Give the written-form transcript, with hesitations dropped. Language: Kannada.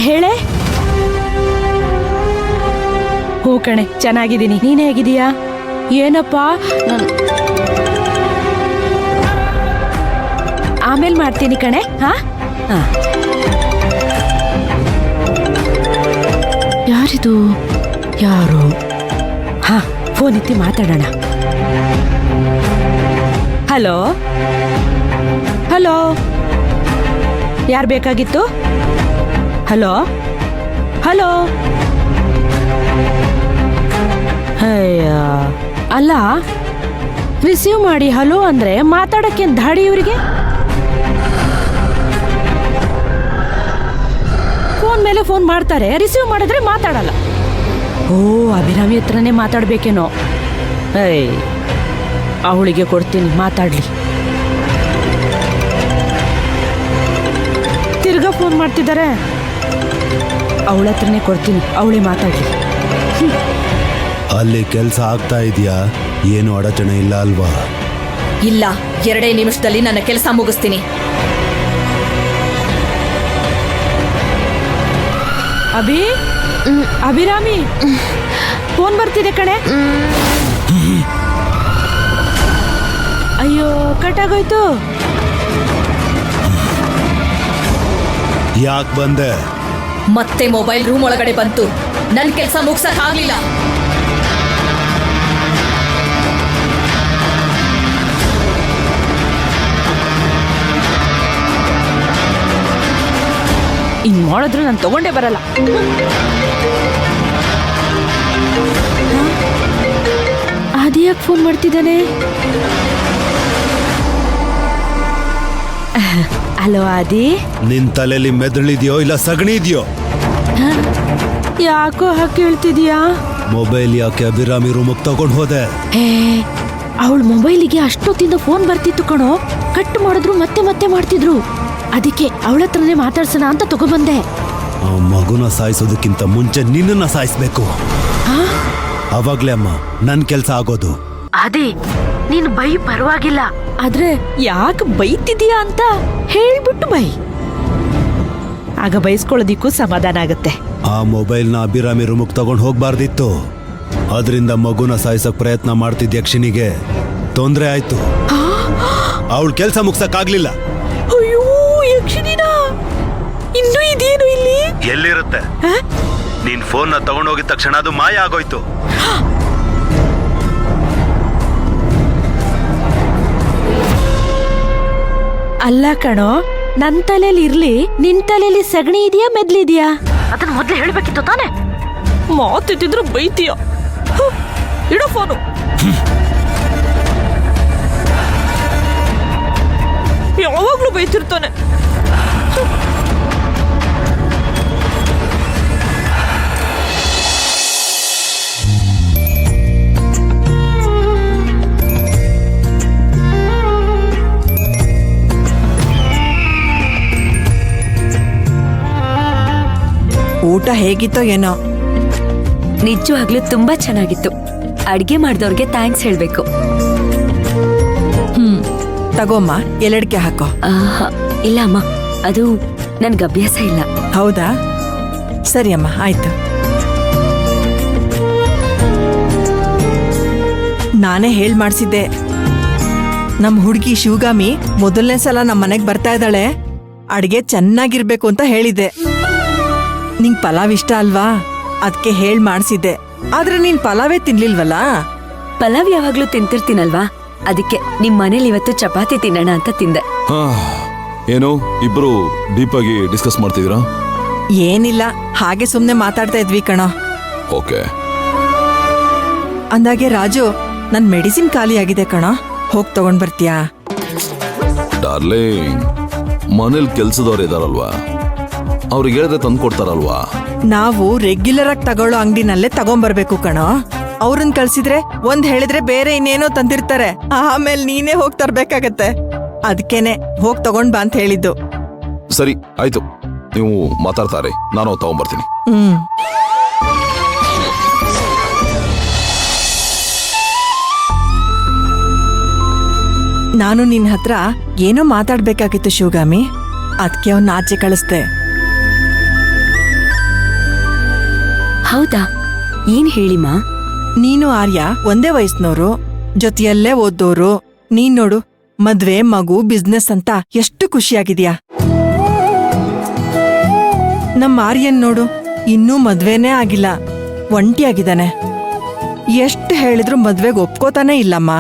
ಹೇಳೆ. ಹೂ ಕಣೆ, ಚೆನ್ನಾಗಿದ್ದೀನಿ. ನೀನೇ ಹೇಗಿದೀಯಾ? ಏನಪ್ಪ, ಆಮೇಲೆ ಮಾಡ್ತೀನಿ ಕಣೆ. ಹಾ, ಯಾರಿದು? ಯಾರು? ಹಾ, ಫೋನ್ ಎತ್ತಿ ಮಾತಾಡೋಣ. ಹಲೋ ಹಲೋ, ಯಾರು ಬೇಕಾಗಿತ್ತು? Hello hello. ಅಯ್ಯ, ಅಲ್ಲ, ರಿಸೀವ್ ಮಾಡಿ ಹಲೋ ಅಂದ್ರೆ ಮಾತಾಡಕ್ಕೆ ದಾಡಿ ಇವರಿಗೆ. ಫೋನ್ ಮೇಲೆ ಫೋನ್ ಮಾಡ್ತಾರೆ, ರಿಸೀವ್ ಮಾಡಿದ್ರೆ ಮಾತಾಡಲ್ಲ. ಓ, ಅಭಿರಾಮಿ ಹತ್ರನೇ ಮಾತಾಡ್ಬೇಕೇನೋ. ಏಯ್, ಅವಳಿಗೆ ಕೊಡ್ತೀನಿ, ಮಾತಾಡ್ಲಿ. ತಿರ್ಗಾ ಫೋನ್ ಮಾಡ್ತಿದ್ದಾರೆ, ಅವಳ ಹತ್ರನೇ ಕೊಡ್ತೀನಿ, ಅವಳೇ ಮಾತಾಡ್ಲಿ. ಅಲ್ಲಿ ಕೆಲಸ ಆಗ್ತಾ ಇದೆಯಾ? ಏನು ಅಡಚಣೆ ಇಲ್ಲ ಅಲ್ವಾ? ಇಲ್ಲ, 2 ನಿಮಿಷದಲ್ಲಿ ನನ್ನ ಕೆಲಸ ಮುಗಿಸ್ತೀನಿ. ಅಭಿರಾಮಿ, ಫೋನ್ ಬರ್ತಿದೆ ಕಣೆ. ಅಯ್ಯೋ, ಕಟ್ಟಾಗೋಯ್ತು. ಯಾಕೆ ಬಂದೆ? ಮತ್ತೆ ಮೊಬೈಲ್ ರೂಮ್ ಒಳಗಡೆ ಬಂತು. ನನ್ನ ಕೆಲಸ ಮುಗಿಸಕ್ ಆಗ್ಲಿಲ್ಲ. ಇನ್ ಮಾಡಿದ್ರು ನಾನು ತಗೊಂಡೇ ಬರಲ್ಲ. ಅದ್ಯಾಕೆ ಫೋನ್ ಮಾಡ್ತಿದ್ದಾನೆ? ಹಲೋ ಆದಿ. ನಿನ್ ತಲೆಯಲ್ಲಿ ಮೆದುಳಿದ್ಯೋ ಇಲ್ಲ ಸಗಣಿ ಇದೆಯೋ? ಯಾಕೋ ಹಾಕಿ ಹೇಳ್ತಿದೀಯಾ? ಮೊಬೈಲ್ ಯಾಕೆ ಅಭಿರಾಮಿ ರೂಮಿಗೆ ತಗೊಂಡು ಹೋದೆ? ಅವಳ ಮೊಬೈಲಿಗೆ ಅಷ್ಟೊತ್ತಿಂದ ಫೋನ್ ಬರ್ತಿತ್ತು ಕಣೋ. ಕಟ್ ಮಾಡಿದ್ರು ಮತ್ತೆ ಮತ್ತೆ ಮಾಡ್ತಿದ್ರು. ಅದಕ್ಕೆ ಅವಳ ಹತ್ರನೇ ಮಾತಾಡ್ಸೋಣ ಅಂತ ತಗೊಬಂದೆ. ಆ ಮಗುನ ಸಾಯಿಸೋದಕ್ಕಿಂತ ಮುಂಚೆ ನಿನ್ನನ್ನ ಸಾಯಿಸ್ಬೇಕು. ಅವಾಗ್ಲೇ ಅಮ್ಮ ನನ್ ಕೆಲ್ಸ ಆಗೋದು. ಅದೇ, ನೀನು ಬೈ ಪರವಾಗಿಲ್ಲ, ಆದ್ರೆ ಯಾಕೆ ಬೈತಿದೀಯಾ ಅಂತ ಹೇಳ್ಬಿಟ್ಟು ಬೈ. ಆಗ ಬೈಸ್ಕೊಳ್ಳೋದಿಕ್ಕೂ ಸಮಾಧಾನ ಆಗತ್ತೆ. ಆ ಮೊಬೈಲ್ನ ಅಭಿರಾಮಿ ರೂಮಿಗೆ ತಗೊಂಡು ಹೋಗ್ಬಾರ್ದಿತ್ತು. ಅದರಿಂದ ಮಗುನ ಸಾಯಿಸಕ್ ಪ್ರಯತ್ನ ಮಾಡ್ತಿದ್ದ ಯಕ್ಷಿನಿಗೆ ತೊಂದ್ರೆ ಆಯ್ತು. ಅವಳ ಕೆಲ್ಸ ಮುಗ್ಸಕ್ಕಾಗ್ಲಿಲ್ಲ. ಅಯ್ಯೋ, ಯಕ್ಷಿನಿನ ಇನ್ನೂ ಇದೇನು ಇಲ್ಲಿ? ಎಲ್ಲಿರುತ್ತೆ? ನೀನ್ ಫೋನ್ ನ ತಗೊಂಡೋಗಿದ ತಕ್ಷಣ ಅದು ಮಾಯ ಆಗೋಯ್ತು. ಅಲ್ಲ ಕಣೋ, ನನ್ ತಲೆಯಲ್ಲಿ ಇರ್ಲಿ, ನಿನ್ ತಲೆಯಲ್ಲಿ ಸಗಣಿ ಇದೆಯಾ ಮೆದ್ಲಿದ್ಯಾ? ಅದನ್ನ ಮೊದ್ಲು ಹೇಳ್ಬೇಕಿತ್ತು ತಾನೆ. ಮಾತಿದ್ರು ಬೈತೀಯ. ಇಡೋ ಫೋನು. ಯಾವಾಗ್ಲೂ ಬೈತಿರ್ತಾನೆ. ಊಟ ಹೇಗಿತ್ತೋ ಏನೋ? ನಿಜವಾಗ್ಲೂ ತುಂಬಾ ಚೆನ್ನಾಗಿತ್ತು. ಅಡ್ಗೆ ಮಾಡಿದವ್ರಿಗೆ ಥ್ಯಾಂಕ್ಸ್ ಹೇಳ್ಬೇಕು. ತಗೋಮ್ಮ, ಎಲೆಡ್ಕೆ ಹಾಕೋ. ಇಲ್ಲ ಅಮ್ಮ, ಅದು ನನ್ಗೆ ಅಭ್ಯಾಸ ಇಲ್ಲ. ಹೌದಾ? ಸರಿ ಅಮ್ಮ, ಆಯ್ತು. ನಾನೇ ಹೇಳ್ ಮಾಡ್ಸಿದ್ದೆ. ನಮ್ ಹುಡುಗಿ ಶಿವಗಾಮಿ ಮೊದಲನೇ ಸಲ ನಮ್ಮ ಮನೆಗ್ ಬರ್ತಾ ಇದ್ದಾಳೆ. ಅಡ್ಗೆ ಚೆನ್ನಾಗಿರ್ಬೇಕು ಅಂತ ಹೇಳಿದ್ದೆ. ನಿಂಗ್ ಪಲಾವ್ ಇಷ್ಟ ಅಲ್ವಾ? ಅದಕ್ಕೆ ಹೇಳ್ ಮಾಡ್ಸಿದ್ದೆ. ಆದ್ರೆ ನೀನ್ ಪಲಾವೇ ತಿನ್ಲಿಲ್ವಲ್ಲ? ಪಲಾವ್ ಯಾವಾಗ್ಲೂ ತಿಂತಿರ್ತೀನಲ್ವಾ, ಅದಕ್ಕೆ ನಿಮ್ ಮನೇಲಿ ಇವತ್ತು ಚಪಾತಿ ತಿನ್ನೋಣ ಅಂತ ತಿಂದೆ. ಏನು ಇಬ್ರು ಡೀಪ್ ಆಗಿ ಡಿಸ್ಕಸ್ ಮಾಡ್ತಿದ್ದೀರಾ? ಏನಿಲ್ಲ, ಹಾಗೆ ಸುಮ್ನೆ ಮಾತಾಡ್ತಾ ಇದ್ವಿ ಕಣೋ. ಓಕೆ. ಅಂದಾಗೆ ರಾಜು, ನನ್ ಮೆಡಿಸಿನ್ ಖಾಲಿ ಆಗಿದೆ ಕಣೋ, ಹೋಗ್ ತಗೊಂಡ್ ಬರ್ತೀಯಾ? ಡಾರ್ಲಿಂಗ್, ಮನೇಲಿ ಕೆಲ್ಸದವ್ರು ಇದಾರಲ್ವಾ, ಅವ್ರಿಗೆ ಹೇಳಿದ್ರೆ ತಂದು ಕೊಡ್ತಾರಲ್ವಾ? ನಾವು ರೆಗ್ಯುಲರ್ ಆಗಿ ತಗೊಳ್ಳೋ ಅಂಗಡಿನಲ್ಲೇ ತಗೊಂಡ್ಬರ್ಬೇಕು ಕಣೋ. ಅವ್ರನ್ನ ಕಳ್ಸಿದ್ರೆ ಒಂದ್ ಹೇಳಿದ್ರೆ ಬೇರೆ ಇನ್ನೇನೋ ತಂದಿರ್ತಾರೆ. ಆಮೇಲೆ ನೀನೇ ಹೋಗ್ ತರ್ಬೇಕಾಗತ್ತೆ. ಅದಕ್ಕೇನೆ ಹೋಗ್ ತಗೊಂಡ್ ಬಾ ಅಂತ ಹೇಳಿದ್ದು. ಸರಿ ಆಯ್ತು, ನೀವು ಮಾತಾಡ್ತಾರೆ, ನಾನು ತಗೊಂಡ್ಬರ್ತೀನಿ. ನಾನು ನಿನ್ ಹತ್ರ ಏನೋ ಮಾತಾಡ್ಬೇಕಾಗಿತ್ತು ಶಿವಗಾಮಿ, ಅದಕ್ಕೆ ಅವ್ನ ಆಚೆ ಕಳಿಸ್ದೆ. ಹೌದಾ? ಏನ್ ಹೇಳಿಮ್ಮ? ನೀನು ಆರ್ಯ ಒಂದೇ ವಯಸ್ಸಿನವರು, ಜೊತೆಯಲ್ಲೇ ಓದ್ದೋರು. ನೀನ್ ನೋಡು, ಮದ್ವೆ, ಮಗು, ಬಿಸ್ನೆಸ್ ಅಂತ ಎಷ್ಟು ಖುಷಿಯಾಗಿದ್ಯಾ. ನಮ್ಮ ಆರ್ಯನ್ ನೋಡು, ಇನ್ನೂ ಮದ್ವೆನೇ ಆಗಿಲ್ಲ, ಒಂಟಿಯಾಗಿದ್ದಾನೆ. ಎಷ್ಟು ಹೇಳಿದ್ರು ಮದ್ವೆಗೆ ಒಪ್ಕೋತಾನೇ ಇಲ್ಲಮ್ಮ.